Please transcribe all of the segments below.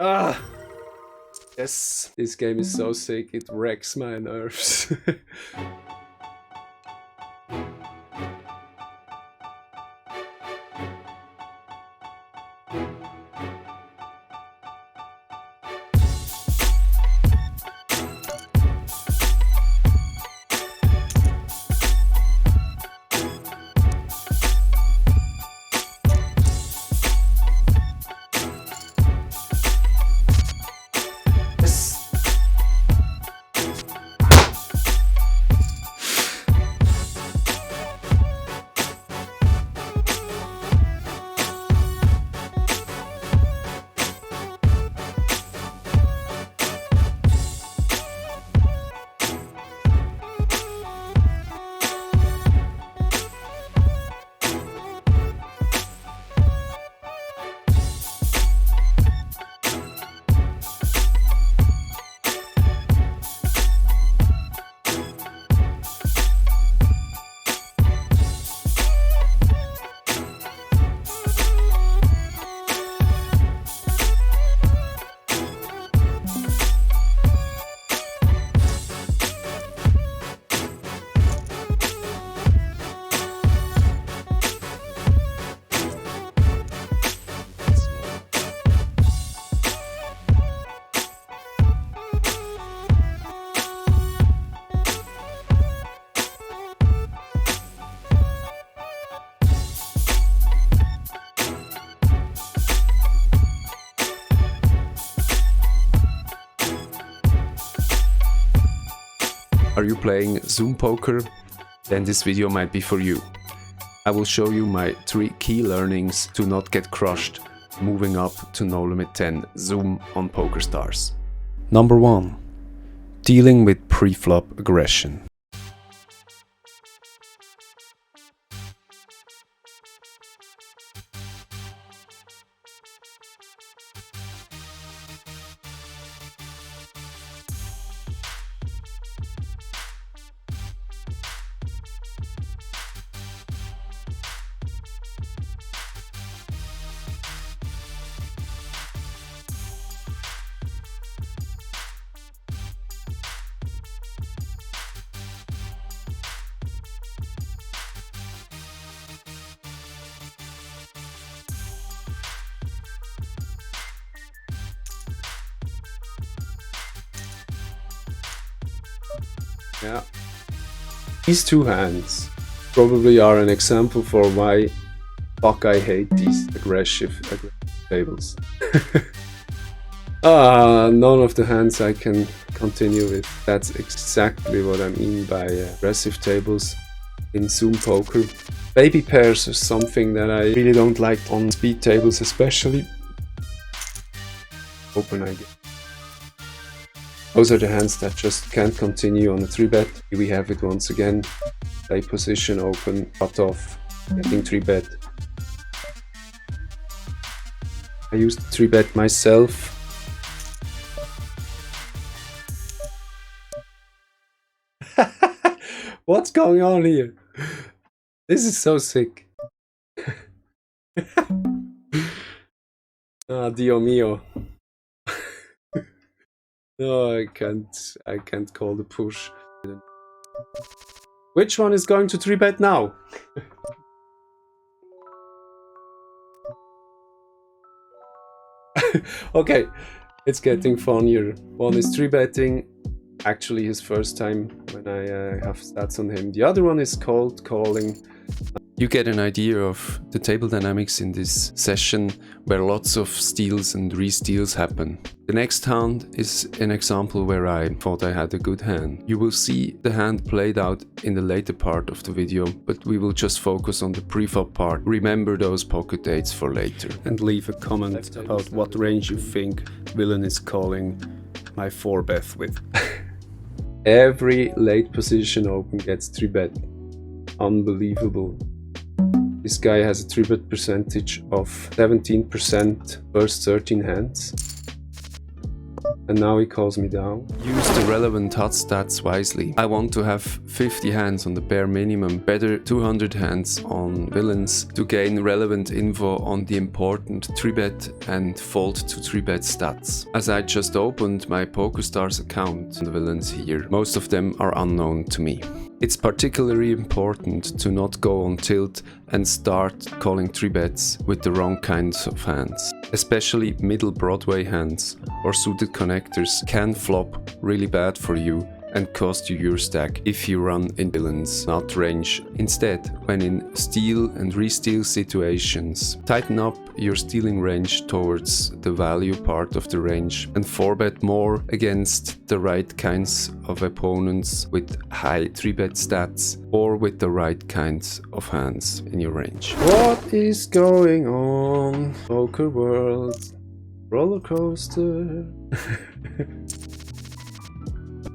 Ah! Yes, this game is so sick, it wrecks my nerves. Are you playing Zoom poker? Then this video might be for you. I will show you my 3 key learnings to not get crushed moving up to no limit 10 Zoom on Pokerstars. Number 1. Dealing with pre-flop aggression. Yeah. These 2 hands probably are an example for why fuck I hate these aggressive tables. None of the hands I can continue with. That's exactly what I mean by aggressive tables in Zoom poker. Baby pairs are something that I really don't like on speed tables especially. Open I get. Those are the hands that just can't continue on a 3-bet. Here we have it once again. Play position, open, cut off, getting 3-bet. I used the 3-bet myself. What's going on here? This is so sick. Ah, Dio mio. No, I can't call the push. Which one is going to 3-bet now? Okay, it's getting funnier. One is 3-betting, actually his first time when I have stats on him. The other one is cold calling. You get an idea of the table dynamics in this session where lots of steals and re-steals happen. The next hand is an example where I thought I had a good hand. You will see the hand played out in the later part of the video, but we will just focus on the pre-flop part. Remember those pocket dates for later. And leave a comment about what range you think villain is calling my 4-bet with. Every late position open gets 3-bet. Unbelievable. This guy has a 3-bet percentage of 17% first 13 hands. And now he calls me down. Use the relevant HUD stats wisely. I want to have 50 hands on the bare minimum, better 200 hands on villains to gain relevant info on the important 3-bet and fold to 3-bet stats. As I just opened my Pokerstars account, the villains here, most of them are unknown to me. It's particularly important to not go on tilt and start calling 3-bets with the wrong kinds of hands. Especially middle Broadway hands or suited connectors can flop really bad for you and cost you your stack if you run in villains, not range. Instead, when in steal and resteal situations, tighten up your stealing range towards the value part of the range and 4-bet more against the right kinds of opponents with high 3-bet stats or with the right kinds of hands in your range. What is going on? Poker world. Roller coaster.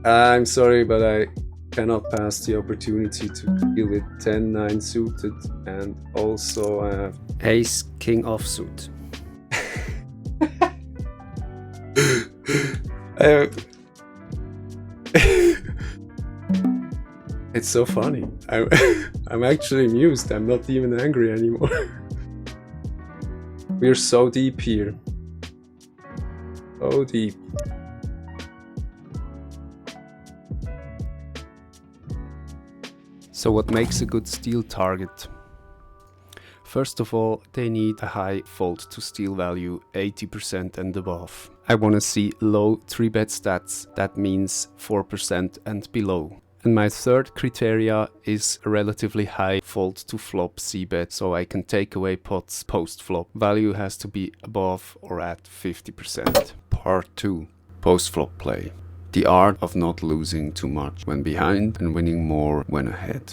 I'm sorry, but I cannot pass the opportunity to deal with 10-9 suited, and also I have Ace King offsuit. It's so funny. I'm actually amused. I'm not even angry anymore. We're so deep here. So deep. So what makes a good steal target? First of all, they need a high fold to steal value, 80% and above. I want to see low 3-bet stats, that means 4% and below. And my third criteria is a relatively high fold to flop c-bet, so I can take away pots post-flop. Value has to be above or at 50%. Part 2. Post-flop play. The art of not losing too much when behind and winning more when ahead.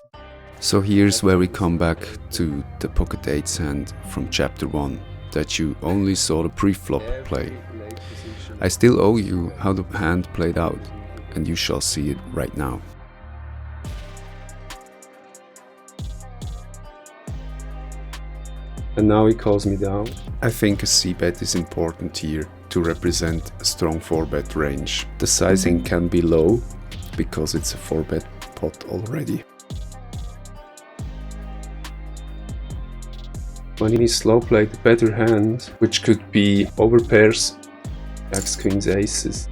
So here's where we come back to the pocket 8's hand from chapter 1 that you only saw the pre-flop play. I still owe you how the hand played out, and you shall see it right now. And now he calls me down. I think a c-bet is important here to represent a strong 4-bet range. The sizing can be low because it's a 4-bet pot already. When he slow played the better hand, which could be overpairs, jacks, queens, aces,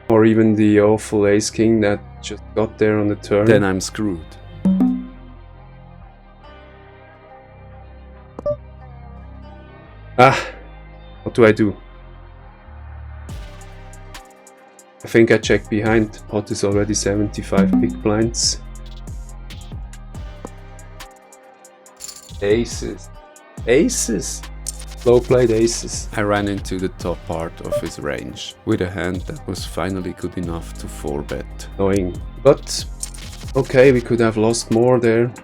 or even the awful ace king that just got there on the turn, then I'm screwed. What do I do? I think I check behind. Pot is already 75 big blinds. Aces. Aces! Low played aces. I ran into the top part of his range with a hand that was finally good enough to 4-bet. Annoying. But okay, we could have lost more there.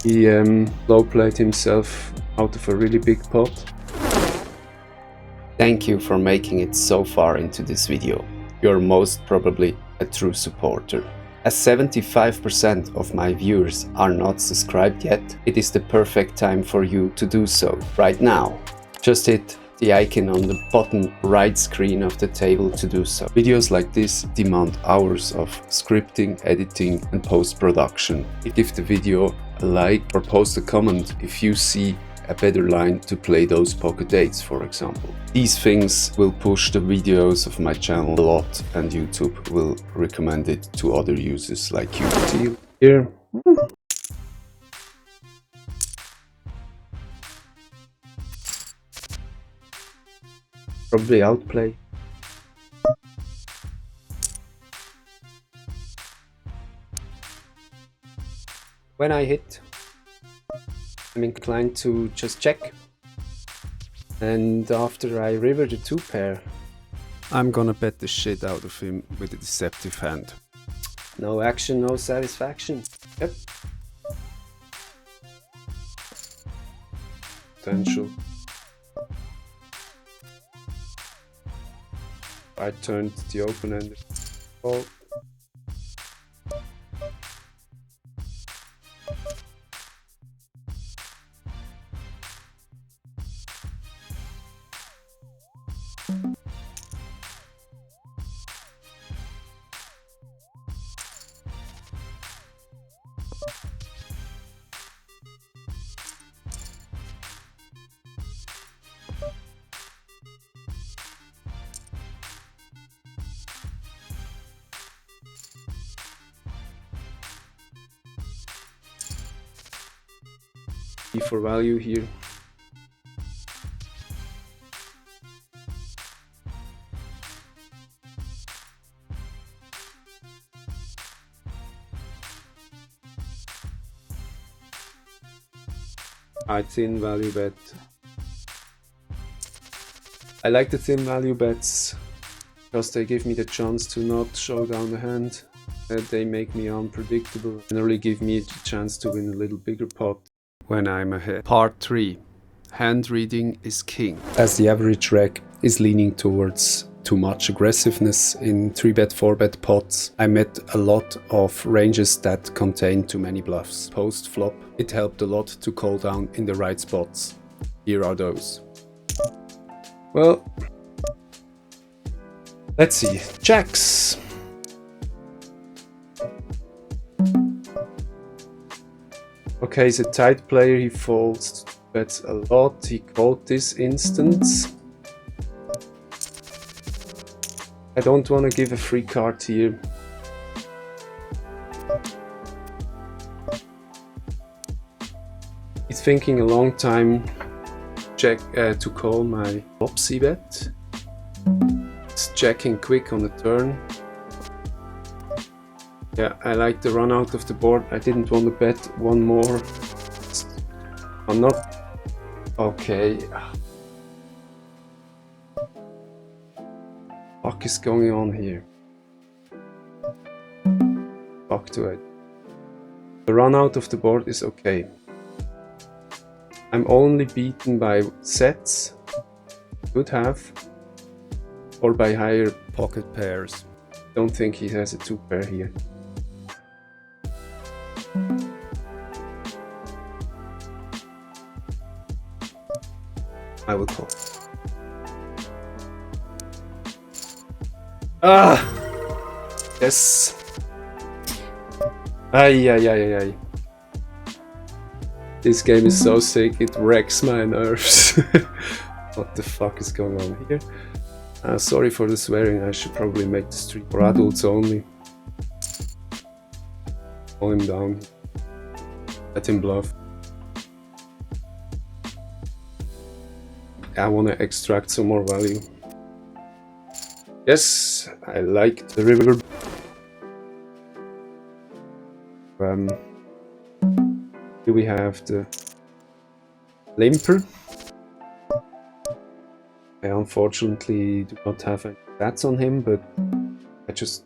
He low played himself out of a really big pot. Thank you for making it so far into this video. You're most probably a true supporter. As 75% of my viewers are not subscribed yet, it is the perfect time for you to do so right now. Just hit the icon on the bottom right screen of the table to do so. Videos like this demand hours of scripting, editing and post-production. Give the video a like or post a comment if you see a better line to play those pocket 8s, for example. These things will push the videos of my channel a lot and YouTube will recommend it to other users like you. Deal here. Probably outplay. When I hit, I'm inclined to just check. And after I river the 2-pair, I'm gonna bet the shit out of him with a deceptive hand. no action, no satisfaction. Yep. Potential. I turned the open-ended call. E for value here. I thin value bet. I like the thin value bets because they give me the chance to not show down the hand. They make me unpredictable and really give me the chance to win a little bigger pot when I'm ahead. Part 3. Hand reading is king. As the average reg is leaning towards too much aggressiveness in 3-bet, 4-bet pots, I met a lot of ranges that contain too many bluffs. Post-flop, it helped a lot to call down in the right spots. Here are those. Well, let's see. Jacks. Okay, he's a tight player, he folds bets a lot, he called this instance. I don't want to give a free card here. He's thinking a long time to call my flopsy bet. It's checking quick on the turn. Yeah, I like the run out of the board. I didn't want to bet one more. I'm not... Okay. What is going on here? Fuck to it. The run out of the board is okay. I'm only beaten by sets, could have, or by higher Pocket pairs. Don't think he has a 2 pair here. I will call. Ah! Yes! Ay, ay, ay, ay, ay. This game is so sick, it wrecks my nerves. What the fuck is going on here? Sorry for the swearing, I should probably make the stream for adults only. Call him down. Let him bluff. I want to extract some more value. Yes, I like the river. Here we have the limper. I unfortunately do not have any stats on him, but I just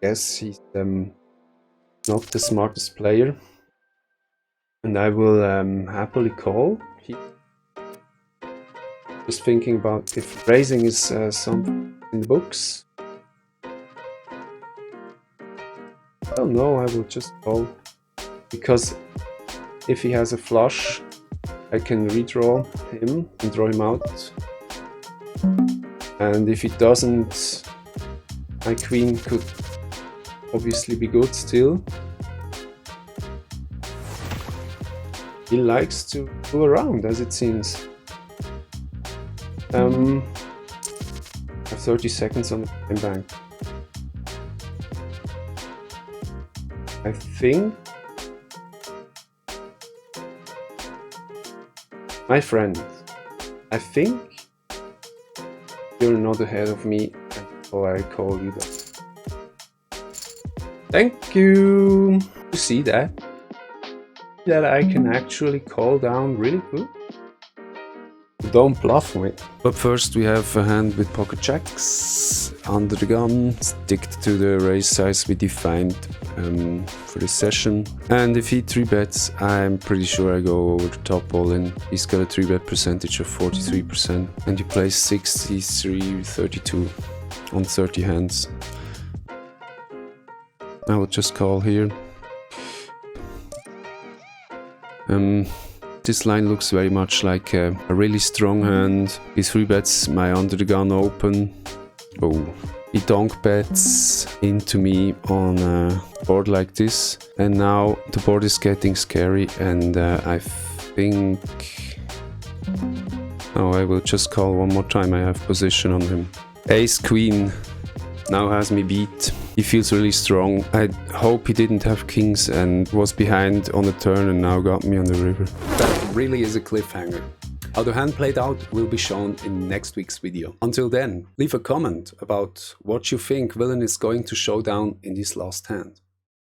guess he's not the smartest player. And I will happily call. Just thinking about if raising is something in the books. Well, no, I will just call. Because if he has a flush, I can redraw him and draw him out. And if he doesn't, my queen could obviously be good still. He likes to go around, as it seems. I have 30 seconds on the time bank. I think... My friend, I think you're not ahead of me, so I call you that. Thank you! You see that? That I can actually call down really good? Don't bluff me. But first we have a hand with pocket jacks under the gun, stick to the raise size we defined for this session. And if he 3-bets, I'm pretty sure I go over the top all in. He's got a 3-bet percentage of 43% and he plays 63-32 on 30 hands. I will just call here. This line looks very much like a really strong hand. He 3-bets my under the gun open. Oh, he donk bets into me on a board like this. And now the board is getting scary and I think... Oh, I will just call one more time, I have position on him. Ace queen. now has me beat. He feels really strong. I hope he didn't have kings and was behind on the turn and now got me on the river. That really is a cliffhanger. How the hand played out will be shown in next week's video. Until then, leave a comment about what you think villain is going to show down in this last hand.